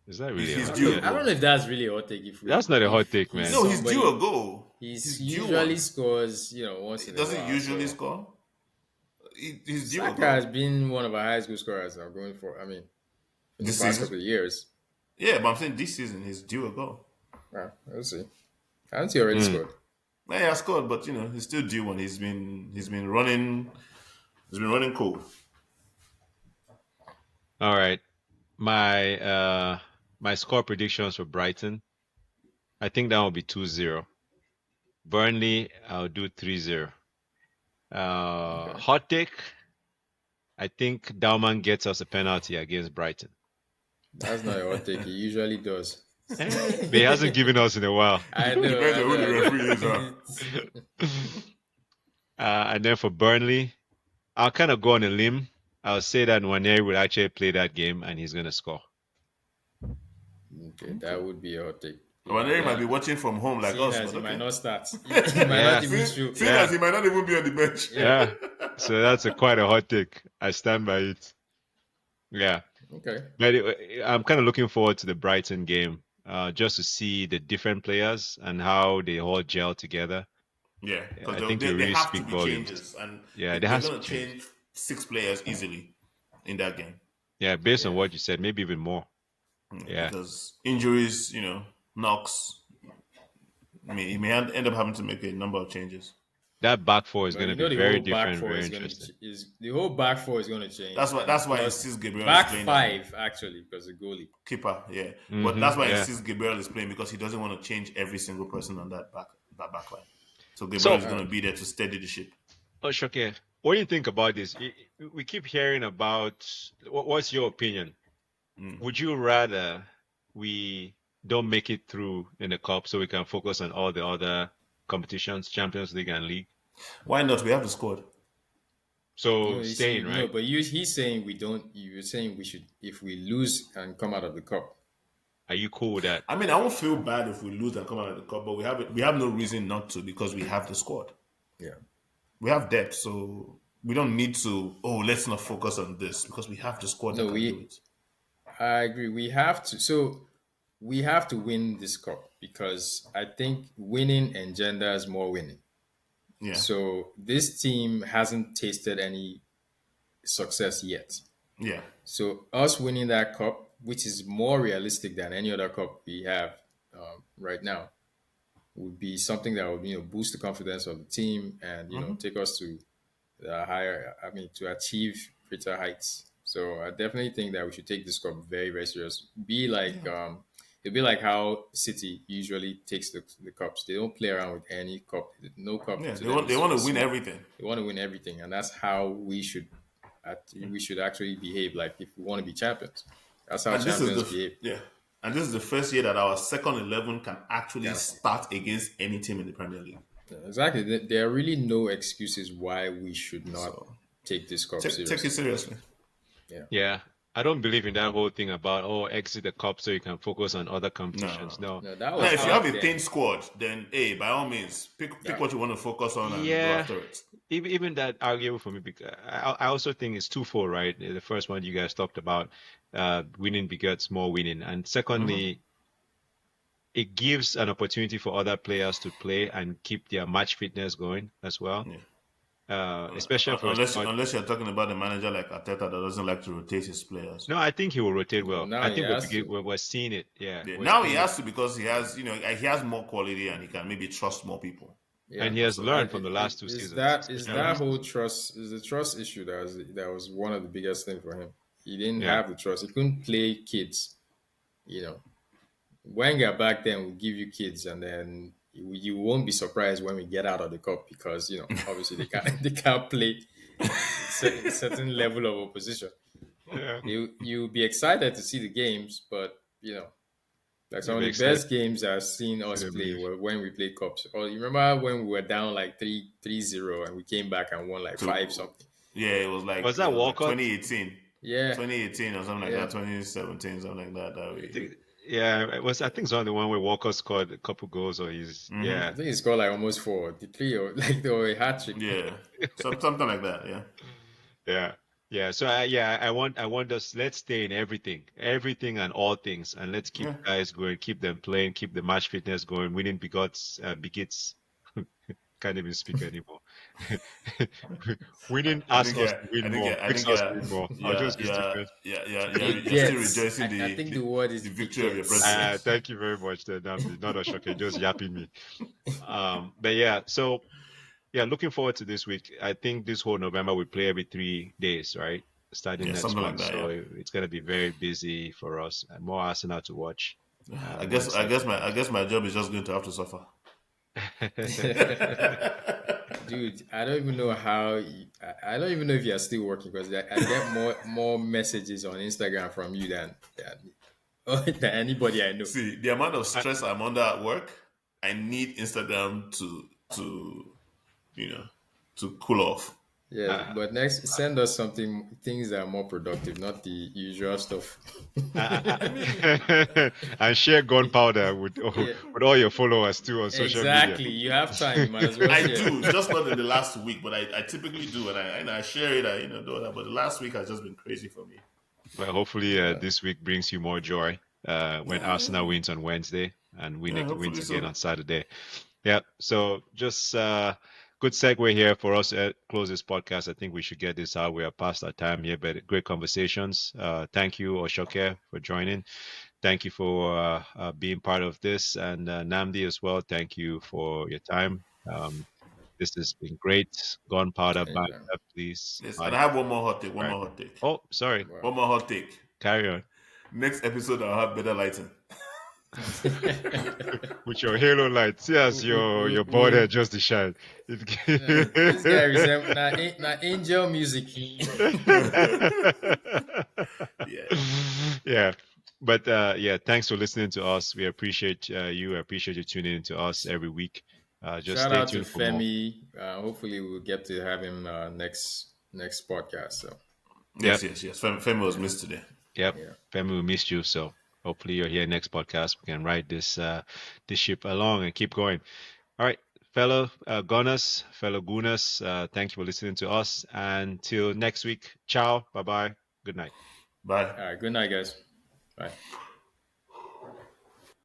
is that really? He's a hot due. take? I don't know if that's really a hot take. That's not a hot take, man. No, he's Somebody- due a goal. He He's due usually one. scores, once He in a doesn't while. usually so. score. He's due a Saka goal. has been one of our highest goal scorers now, going for, in the This past season? couple of years. Yeah, but I'm saying this season he's due a goal. Well, we'll see. Hasn't he already scored? Yeah, he has scored, but he's still due one. He's been running cool. All right, my score predictions for Brighton, I think that will be 2-0. Burnley, I'll do 3-0. Hot take, I think Dauman gets us a penalty against Brighton. That's not a hot take. He usually does. But he hasn't given us in a while. I know. Depends on who the I know. referee is, huh? And then for Burnley, I'll kind of go on a limb. I'll say that Nwaneri will actually play that game and he's going to score. Okay, that would be a hot take. Waneri might be watching from home like Seeing us. as he But might okay. not start. He might not even shoot. Seeing as he might not even be on the bench. Yeah. So that's quite a hot take. I stand by it. Yeah. Okay. But I'm kind of looking forward to the Brighton game just to see the different players and how they all gel together. Yeah, I because think they it really have to speak be volumes. changes, and Yeah, there they're has to going to be change. change 6 players easily in that game. Yeah, based on what you said, maybe even more. Yeah. Because injuries, knocks. I mean, he may end up having to make a number of changes. That back four is But going to you know be the very whole back different, four very is going interesting. to the whole back four is going to change. That's why he Plus, insists Gabriel back is playing five actually because the goalie. keeper. Yeah, Mhm, but that's why he yeah. insists Gabriel is playing because he doesn't want to change every single person on that back line. So Gabriel So- is going to be there to steady the ship. Oh, Shoke, what do you think about this? We keep hearing about, what's your opinion? Would you rather we don't make it through in the cup so we can focus on all the other competitions, Champions League and League? Why not? We have the squad. So No, staying, no, right? but he's saying we don't. You're saying we should if we lose and come out of the cup. Are you cool with that? I mean, I won't feel bad if we lose and come out of the cup, but we have no reason not to because we have the squad. Yeah. We have depth, so we don't need to. Oh, let's not focus on this because we have the squad that No, can do it. I agree. We have to. So we have to win this cup because I think winning engenders more winning. Yeah, So this team hasn't tasted any success yet. yeah, So us winning that cup, which is more realistic than any other cup we have right now, would be something that would boost the confidence of the team and take us to the higher. I mean, to achieve greater heights. So I definitely think that we should take this cup very very serious. Be like it'd be like how City usually takes the cups. They don't play around with any cup. No cup yeah. to They them want they is, want to is win small. everything. They want to win everything, and that's how we should actually behave. Like if we want to be champions, that's how And this is champions the behave. yeah, and this is the first year that our second 11 can actually Yeah, start against any team in the Premier League. exactly. There are really no excuses why we should not So take this cup take it seriously. seriously. Yeah. Yeah. I don't believe in that whole thing about exit the cup so you can focus on other No, competitions. No. No, that now was if you back have a then. thin squad, then hey, by all means, pick what you want to focus on and go Yeah. after it. Even that arguable for me because I also think it's twofold, right? The first one you guys talked about, winning begets more winning, and secondly, it gives an opportunity for other players to play and keep their match fitness going as well. Yeah. Especially for a squad. Unless you're talking about a manager like Arteta that doesn't like to rotate his players. No, I think he will rotate well. Now I he think has to. we're seeing it. Yeah, Yeah. we're Now he seeing it. has to because he has more quality and he can maybe trust more people. Yeah. And he has So learned from the last two Is seasons, that especially that last whole season. trust is the trust issue that was one of the biggest things for him. He didn't Yeah. have the trust. He couldn't play kids. Wenger back then would give you kids, and then you won't be surprised when we get out of the cup because obviously they can't play certain level of opposition. Yeah. You'll be excited to see the games, but like some You'll of be the excited best games I've seen us to play believe. were when we played cups. Or you remember when we were down like 3-0 and we came back and won like So- 5 something. Yeah, it was like Was that Walcott? 2018. Yeah. 2018 or something like Yeah. that, 2017, something like that. Yeah, it was. I think it's only the one where Walker scored a couple goals, or he's I yeah, think he scored like almost 4, the 3 or like they were a hat trick. Yeah, something like that. Yeah, yeah. So I want us. Let's stay in everything and all things, and let's keep Yeah. guys going, keep them playing, keep the match fitness going. Winning begets. Can't even speak anymore. Winning asks us to win more, makes us win more. I'll just use different. You're still rejoicing I think the word is the victory of your begets. president. Thank you very much, Namdi. Not a shocker, just yapping me. But yeah, so yeah, looking forward to this week. I think this whole November we play every 3 days, right? Starting Yeah, next something month, like that, so yeah. it's gonna be very busy for us and more Arsenal to watch. I guess my job is just going to have to suffer. Dude, I don't even know how. I don't even know if you're still working because I get more messages on Instagram from you than anybody I know. See, the amount of stress I'm under at work, I need Instagram to to cool off. Yeah, but next send us things that are more productive, not the usual stuff. And share gunpowder with Yeah. with all your followers too on social Exactly. media. You have time. You might as well I share. do, just not in the last week, but I typically do, and I share it. I do that. But the last week has just been crazy for me. Well, hopefully this week brings you more joy when Arsenal wins on Wednesday and wins hopefully again so. on Saturday. Yeah. So just good segue here for us to close this podcast. I think we should get this out. We are past our time here, but great conversations. Thank you, Oshoke, for joining. Thank you for being part of this, and Namdi as well. Thank you for your time. This has been great. Gunpowder Yeah. banter, please. Yes, and I have one more hot take. One Right. more hot take. Oh, sorry. Wow. One more hot take. Carry on. Next episode, I'll have better lighting. With your halo lights, yes, your body just the shine. This guy resembles na angel music. Yeah. Yeah, but yeah, thanks for listening to us. We appreciate you. I appreciate you tuning in to us every week. Just Shout stay out to tuned for more. Femi. Hopefully, we'll get to have him next next podcast. So Yep. Yes. Femi was missed today. Yep. yeah. Femi, we missed you. So hopefully you're here next podcast. We can ride this ship along and keep going. All right, fellow Gunners, fellow Gooners, thank you for listening to us. Until next week, ciao, bye bye, good night. Bye. All right. Good night, guys. Bye.